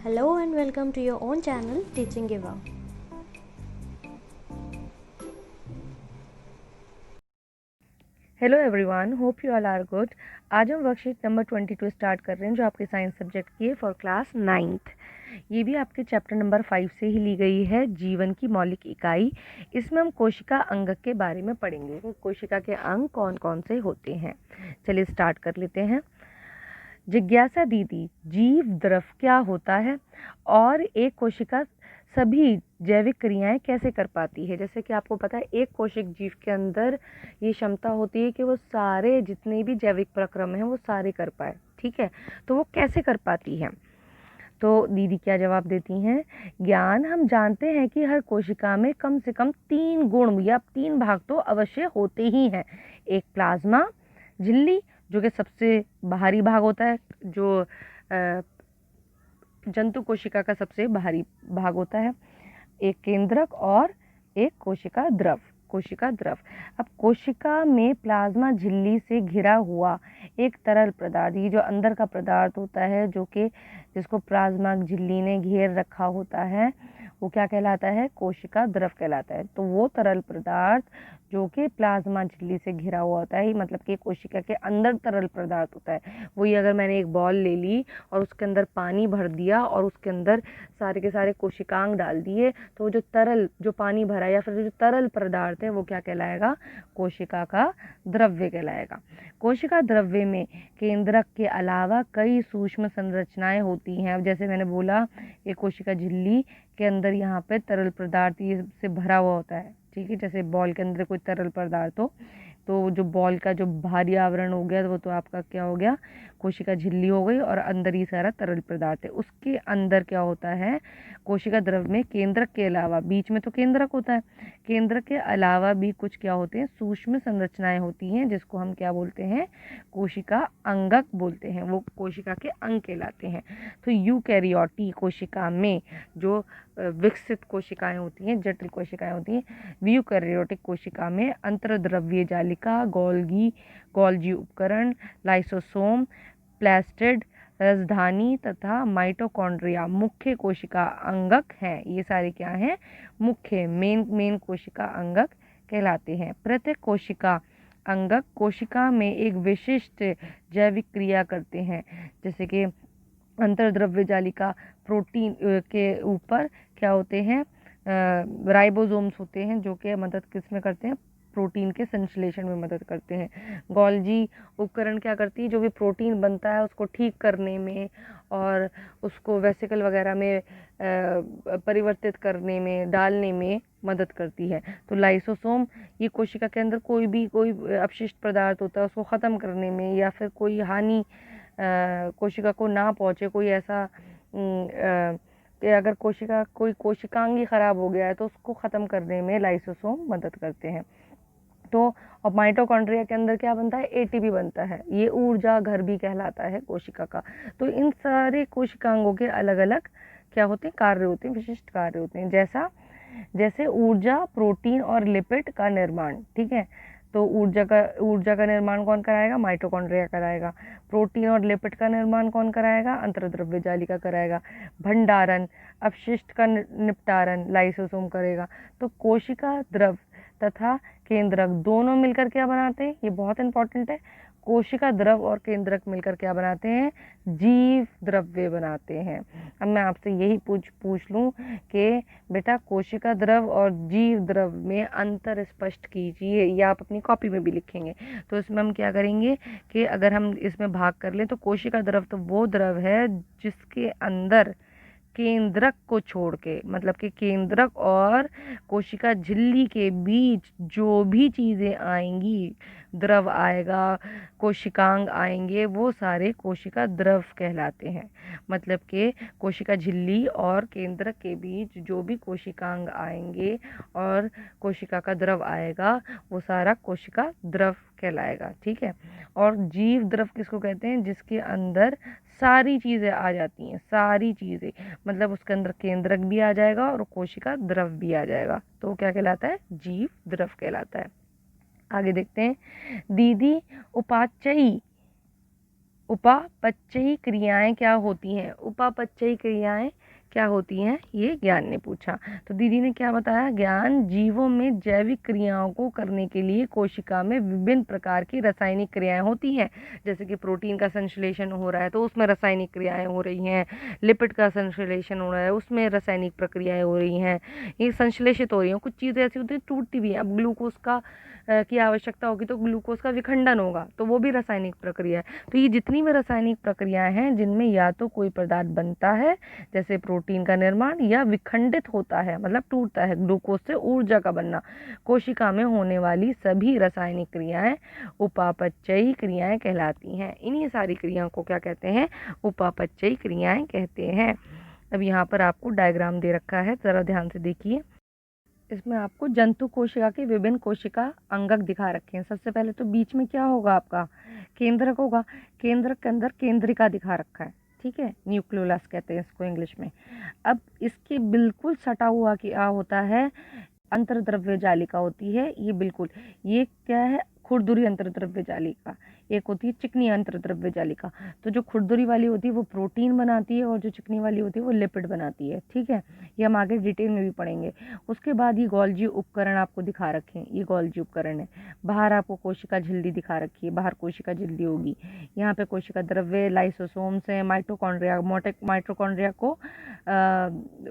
Hello and welcome to your own channel Teaching Eva. Hello everyone, hope you all are good. आज हम worksheet number 22 start कर रहे हैं जो आपके साइंस सब्जेक्ट की है फॉर क्लास 9th। ये भी आपके चैप्टर नंबर 5 से ही ली गई है, जीवन की मौलिक इकाई। इसमें हम कोशिका अंगक के बारे में पढ़ेंगे कि कोशिका के अंग कौन कौन से होते हैं। चलिए स्टार्ट कर लेते हैं। जिज्ञासा दीदी, जीव द्रव क्या होता है और एक कोशिका सभी जैविक क्रियाएं कैसे कर पाती है। जैसे कि आपको पता है एक कोशिक जीव के अंदर ये क्षमता होती है कि वो सारे जितने भी जैविक प्रक्रम हैं वो सारे कर पाए। ठीक है, तो वो कैसे कर पाती है। तो दीदी क्या जवाब देती हैं, ज्ञान हम जानते हैं कि हर कोशिका में कम से कम 3 गुण या 3 भाग तो अवश्य होते ही हैं। एक प्लाज्मा झिल्ली जो कि सबसे बाहरी भाग होता है, जो जंतु कोशिका का सबसे बाहरी भाग होता है। एक केंद्रक और एक कोशिका द्रव। कोशिका द्रव, अब कोशिका में प्लाज्मा झिल्ली से घिरा हुआ एक तरल पदार्थ, ये जो अंदर का पदार्थ होता है जो कि जिसको प्लाज्मा झिल्ली ने घेर रखा होता है वो क्या कहलाता है, कोशिका द्रव कहलाता है। तो वो तरल पदार्थ जो कि प्लाज्मा झिल्ली से घिरा हुआ होता है, मतलब कि कोशिका के अंदर तरल पदार्थ होता है। वही अगर मैंने एक बॉल ले ली और उसके अंदर पानी भर दिया और उसके अंदर सारे के सारे कोशिकांग डाल दिए, तो जो तरल जो पानी भरा या फिर जो तरल पदार्थ है वो क्या कहलाएगा, कोशिका का द्रव्य कहलाएगा। कोशिका द्रव्य में केंद्रक के अलावा कई सूक्ष्म संरचनाएं होती हैं। अब जैसे मैंने बोला ये कोशिका झिल्ली के अंदर यहाँ पे तरल पदार्थ ये से भरा हुआ होता है। ठीक है, जैसे बॉल के अंदर कोई तरल पदार्थ हो तो जो बॉल का जो बाहरी आवरण हो गया वो तो आपका क्या हो गया, कोशिका झिल्ली हो गई, और अंदर ही सारा तरल पदार्थ है। उसके अंदर क्या होता है, कोशिका द्रव में केंद्रक के अलावा, बीच में तो केंद्रक होता है, केंद्रक के अलावा भी कुछ क्या होते हैं, सूक्ष्म संरचनाएं होती हैं जिसको हम क्या बोलते हैं, कोशिका अंगक बोलते हैं। वो कोशिका के अंग कहलाते हैं। तो यूकैरियोटी कोशिका में जो विकसित कोशिकाएं होती हैं, जटिल कोशिकाएं होती हैं, यूकैरियोटिक कोशिका में अंतर्द्रव्य जालिका, गोल्गी उपकरण, लाइसोसोम, प्लास्टिड, राजधानी तथा माइटोकॉन्ड्रिया मुख्य कोशिका अंगक हैं। ये सारे क्या हैं, मुख्य मेन कोशिका अंगक कहलाते हैं। प्रत्येक कोशिका अंगक कोशिका में एक विशिष्ट जैविक क्रिया करते हैं। जैसे कि अंतर्द्रव्य जालिका प्रोटीन के ऊपर क्या होते हैं, राइबोसोम्स होते हैं जो कि मदद किस में करते हैं, प्रोटीन के संश्लेषण में मदद करते हैं। गोल्गी उपकरण क्या करती है, जो भी प्रोटीन बनता है उसको ठीक करने में और उसको वेसिकल वगैरह में परिवर्तित करने में, डालने में मदद करती है। तो लाइसोसोम ये कोशिका के अंदर कोई अपशिष्ट पदार्थ होता है उसको ख़त्म करने में, या फिर कोई हानि कोशिका को ना पहुँचे, कोई ऐसा कि अगर कोई कोशिकांग ही खराब हो गया है तो उसको ख़त्म करने में लाइसोसोम मदद करते हैं। तो और माइटोकॉन्ड्रिया के अंदर क्या बनता है, एटीपी बनता है। ये ऊर्जा घर भी कहलाता है कोशिका का। तो इन सारे कोशिकांगों के अलग अलग क्या होते हैं, कार्य होते हैं, विशिष्ट कार्य होते हैं। जैसे ऊर्जा, प्रोटीन और लिपिड का निर्माण। ठीक है, तो ऊर्जा का निर्माण कौन कराएगा, माइटोकॉन्ड्रिया कराएगा। प्रोटीन और लिपिड का निर्माण कौन कराएगा, अंतर्द्रव्य जालिका कराएगा। भंडारण, अपशिष्ट का निपटारण लाइसोसोम करेगा। तो कोशिका द्रव तथा केंद्रक दोनों मिलकर क्या बनाते हैं, ये बहुत इंपॉर्टेंट है। कोशिका द्रव और केंद्रक मिलकर क्या बनाते हैं, जीव द्रव्य बनाते हैं। अब मैं आपसे यही पूछ लूं कि बेटा कोशिका द्रव और जीव द्रव में अंतर स्पष्ट कीजिए, या आप अपनी कॉपी में भी लिखेंगे। तो इसमें हम क्या करेंगे कि अगर हम इसमें भाग कर लें तो कोशिका द्रव तो वो द्रव है जिसके अंदर केंद्रक को छोड़ के, मतलब कि केंद्रक और कोशिका झिल्ली के बीच जो भी चीज़ें आएंगी, द्रव आएगा, कोशिकांग आएंगे, वो सारे कोशिका द्रव कहलाते हैं। मतलब कि कोशिका झिल्ली और केंद्रक के बीच जो भी कोशिकांग आएंगे और कोशिका का द्रव आएगा वो सारा कोशिका द्रव कहलाएगा। ठीक है, और जीव द्रव किसको कहते हैं, जिसके अंदर सारी चीज़ें आ जाती हैं, सारी चीज़ें, मतलब उसके अंदर केंद्रक भी आ जाएगा और कोशिका द्रव भी आ जाएगा, तो वो क्या कहलाता है, जीव द्रव कहलाता है। आगे देखते हैं, दीदी उपाचयी उपापचयी क्रियाएं क्या होती हैं? उपापचयी क्रियाएं क्या होती हैं, ये ज्ञान ने पूछा। तो दीदी ने क्या बताया? ज्ञान जीवों में जैविक क्रियाओं को करने के लिए कोशिका में विभिन्न प्रकार की रासायनिक क्रियाएं होती हैं। जैसे कि प्रोटीन का संश्लेषण हो रहा है तो उसमें रासायनिक क्रियाएं हो रही हैं, लिपिड का संश्लेषण हो रहा है उसमें रासायनिक प्रक्रियाएं हो रही हैं, ये संश्लेषित हो रही हैं। कुछ चीज़ें ऐसी होती हैं टूटती भी हैं। अब ग्लूकोज का की आवश्यकता होगी तो ग्लूकोज का विखंडन होगा, तो वो भी रासायनिक प्रक्रिया है। तो ये जितनी भी रासायनिक प्रक्रियाएं हैं जिनमें या तो कोई पदार्थ बनता है जैसे प्रोटीन का निर्माण, या विखंडित होता है मतलब टूटता है, ग्लूकोज से ऊर्जा का बनना, कोशिका में होने वाली सभी रासायनिक क्रियाएं उपापचयी क्रियाएं कहलाती हैं। इन्हीं सारी क्रियाओं को क्या कहते हैं? उपापचयी क्रियाएं कहते हैं। अब यहाँ पर आपको डायग्राम दे रखा है, जरा ध्यान से देखिए। इसमें आपको जंतु कोशिका के विभिन्न कोशिका अंगक दिखा रखे हैं। सबसे पहले तो बीच में क्या होगा? आपका केंद्रक होगा। केंद्रक के अंदर केंद्रिका दिखा रखा है, ठीक है, न्यूक्लियोलस कहते हैं इसको इंग्लिश में। अब इसके बिल्कुल सटा हुआ क्या होता है? अंतर्द्रव्य जालिका होती है। ये बिल्कुल, ये क्या है? खुरदुरी अंतर्द्रव्य जालिका। एक होती है चिकनी अंतर्द्रव्य जालिका। तो जो खुरदुरी वाली होती है वो प्रोटीन बनाती है और जो चिकनी वाली होती है वो लिपिड बनाती है, ठीक है। ये हम आगे डिटेल में भी पढ़ेंगे। उसके बाद ये गोल्जी उपकरण आपको दिखा रखे हैं, ये गोल्जी उपकरण है। बाहर आपको कोशिका झिल्ली दिखा रखी है, बाहर कोशिका झिल्ली होगी। यहाँ पे कोशिका द्रव्य, लाइसोसोम्स हैं, माइटोकॉन्ड्रिया, माइटोकॉन्ड्रिया को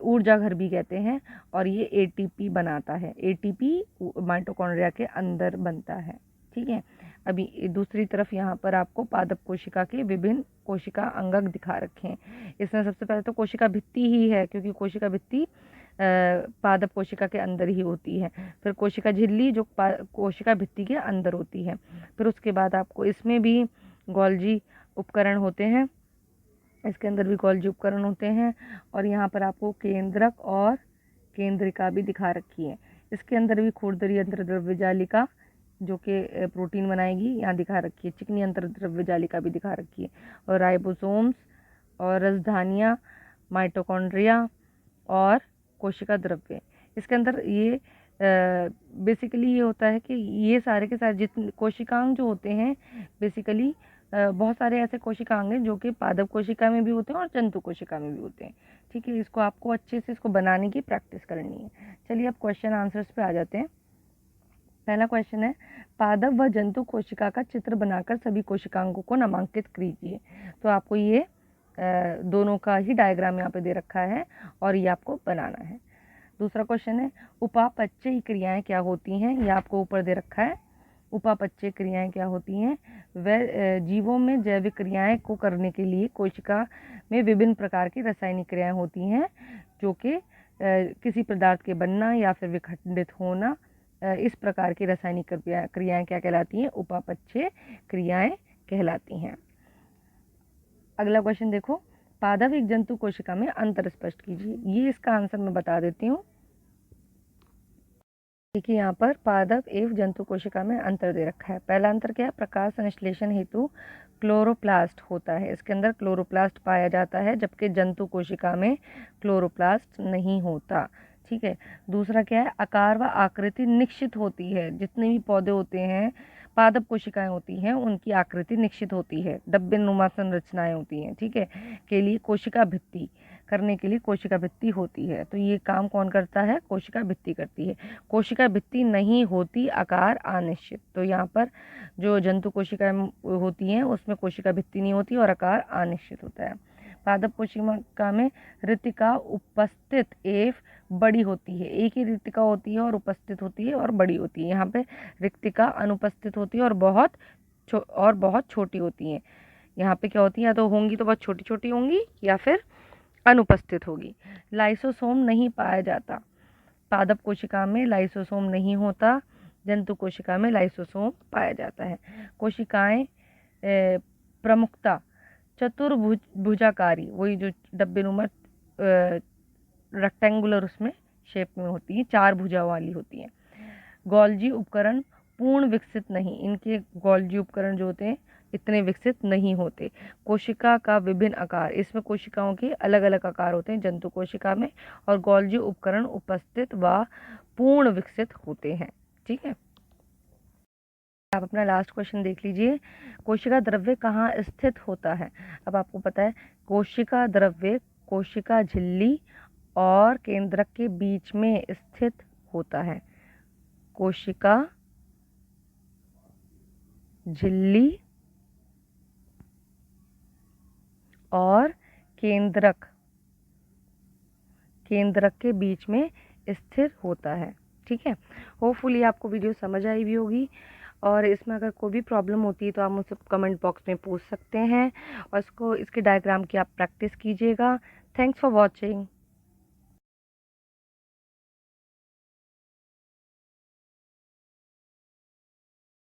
ऊर्जा घर भी कहते हैं, और ये एटीपी बनाता है। एटीपी माइटोकॉन्ड्रिया के अंदर बनता है, ठीक है। अभी दूसरी तरफ यहाँ पर आपको पादप कोशिका के विभिन्न कोशिका अंगक दिखा रखे हैं। इसमें सबसे पहले तो कोशिका भित्ति ही है, क्योंकि कोशिका भित्ति पादप कोशिका के अंदर ही होती है। फिर कोशिका झिल्ली जो कोशिका भित्ति के अंदर होती है। फिर उसके बाद आपको इसमें भी गोल्जी उपकरण होते हैं, इसके अंदर भी गोल्जी उपकरण होते हैं। और यहाँ पर आपको केंद्रक और केंद्रिका भी दिखा रखी है। इसके अंदर भी खुरदरी अंतर्द्रव्य जालिका जो कि प्रोटीन बनाएगी, यहाँ दिखा रखी है। चिकनी अंतर्द्रव्य जालिका भी दिखा रखी है। और राइबोसोम्स और रसधानियाँ, माइटोकॉन्ड्रिया और कोशिका द्रव्य। इसके अंदर ये बेसिकली ये होता है कि ये सारे के सारे जितने कोशिकांग जो होते हैं, बेसिकली बहुत सारे ऐसे कोशिकांग हैं जो कि पादप कोशिका में भी होते हैं और जंतु कोशिका में भी होते हैं, ठीक है। इसको आपको अच्छे से इसको बनाने की प्रैक्टिस करनी है। चलिए अब क्वेश्चन आंसर्स पे आ जाते हैं। पहला क्वेश्चन है, पादप व जंतु कोशिका का चित्र बनाकर सभी कोशिकांगों को नामांकित कीजिए। तो आपको ये दोनों का ही डायग्राम यहाँ पे दे रखा है और ये आपको बनाना है। दूसरा क्वेश्चन है, उपापचयी क्रियाएं क्या होती हैं? ये आपको ऊपर दे रखा है। उपापचयी क्रियाएं क्या होती हैं? वह जीवों में जैविक क्रियाएं को करने के लिए कोशिका में विभिन्न प्रकार की रासायनिक क्रियाएं होती हैं, जो कि किसी पदार्थ के बनना या फिर विखंडित होना, इस प्रकार की रासायनिक क्रियाएं क्या कहलाती हैं? उपापचय क्रियाएं कहलाती हैं। अगला क्वेश्चन देखो, पादप एक जंतु कोशिका में अंतर स्पष्ट कीजिए। ये इसका आंसर मैं बता देती हूँ। देखिए यहाँ पर पादप एवं जंतु कोशिका में अंतर दे रखा है। पहला अंतर क्या है? प्रकाश संश्लेषण हेतु क्लोरोप्लास्ट होता है, इसके अंदर क्लोरोप्लास्ट पाया जाता है, जबकि जंतु कोशिका में क्लोरोप्लास्ट नहीं होता, ठीक है। दूसरा क्या है? आकार व आकृति निश्चित होती है। जितने भी पौधे होते हैं, पादप कोशिकाएं होती हैं, उनकी आकृति निश्चित होती है, डब्बे नुमा संरचनाएं होती हैं, ठीक है। के लिए कोशिका भित्ति करने के लिए कोशिका भित्ति होती है। तो ये काम कौन करता है? कोशिका भित्ति करती है। कोशिका भित्ति नहीं होती, आकार अनिश्चित। तो यहाँ पर जो जंतु कोशिकाएं होती हैं उसमें कोशिका भित्ति नहीं होती और आकार अनिश्चित होता है। पादप कोशिका में रिक्तिका उपस्थित एवं बड़ी होती है। एक ही रिक्तिका होती है और उपस्थित होती है और बड़ी होती है। यहाँ पे रिक्तिका अनुपस्थित होती है और बहुत छोटी होती है। यहाँ पे क्या होती है? या तो होंगी तो बहुत छोटी छोटी होंगी या फिर अनुपस्थित होगी। लाइसोसोम नहीं पाया जाता। पादप कोशिका में लाइसोसोम नहीं होता, जंतु कोशिका में लाइसोसोम पाया जाता है। कोशिकाएं प्रमुखता चतुर्भुजाकारी, वही जो डब्बे नुमा रेक्टेंगुलर उसमें शेप में होती है, 4 भुजा वाली होती है। गोल्जी उपकरण पूर्ण विकसित नहीं, इनके गोल्जी उपकरण जो होते हैं इतने विकसित नहीं होते। कोशिका का विभिन्न आकार, इसमें कोशिकाओं के अलग अलग आकार होते हैं जंतु कोशिका में, और गोल्जी उपकरण उपस्थित व पूर्ण विकसित होते हैं, ठीक है। आप अपना लास्ट क्वेश्चन देख लीजिए। कोशिका द्रव्य कहाँ स्थित होता है? अब आपको पता है कोशिका द्रव्य कोशिका झिल्ली और केंद्रक के बीच में स्थित होता है। कोशिका झिल्ली और केंद्रक के बीच में स्थिर होता है। ठीक है, होपफुली आपको वीडियो समझ आई भी होगी, और इसमें अगर कोई भी प्रॉब्लम होती है तो आप मुझसे कमेंट बॉक्स में पूछ सकते हैं, और इसके डायग्राम की आप प्रैक्टिस कीजिएगा। Thanks for watching.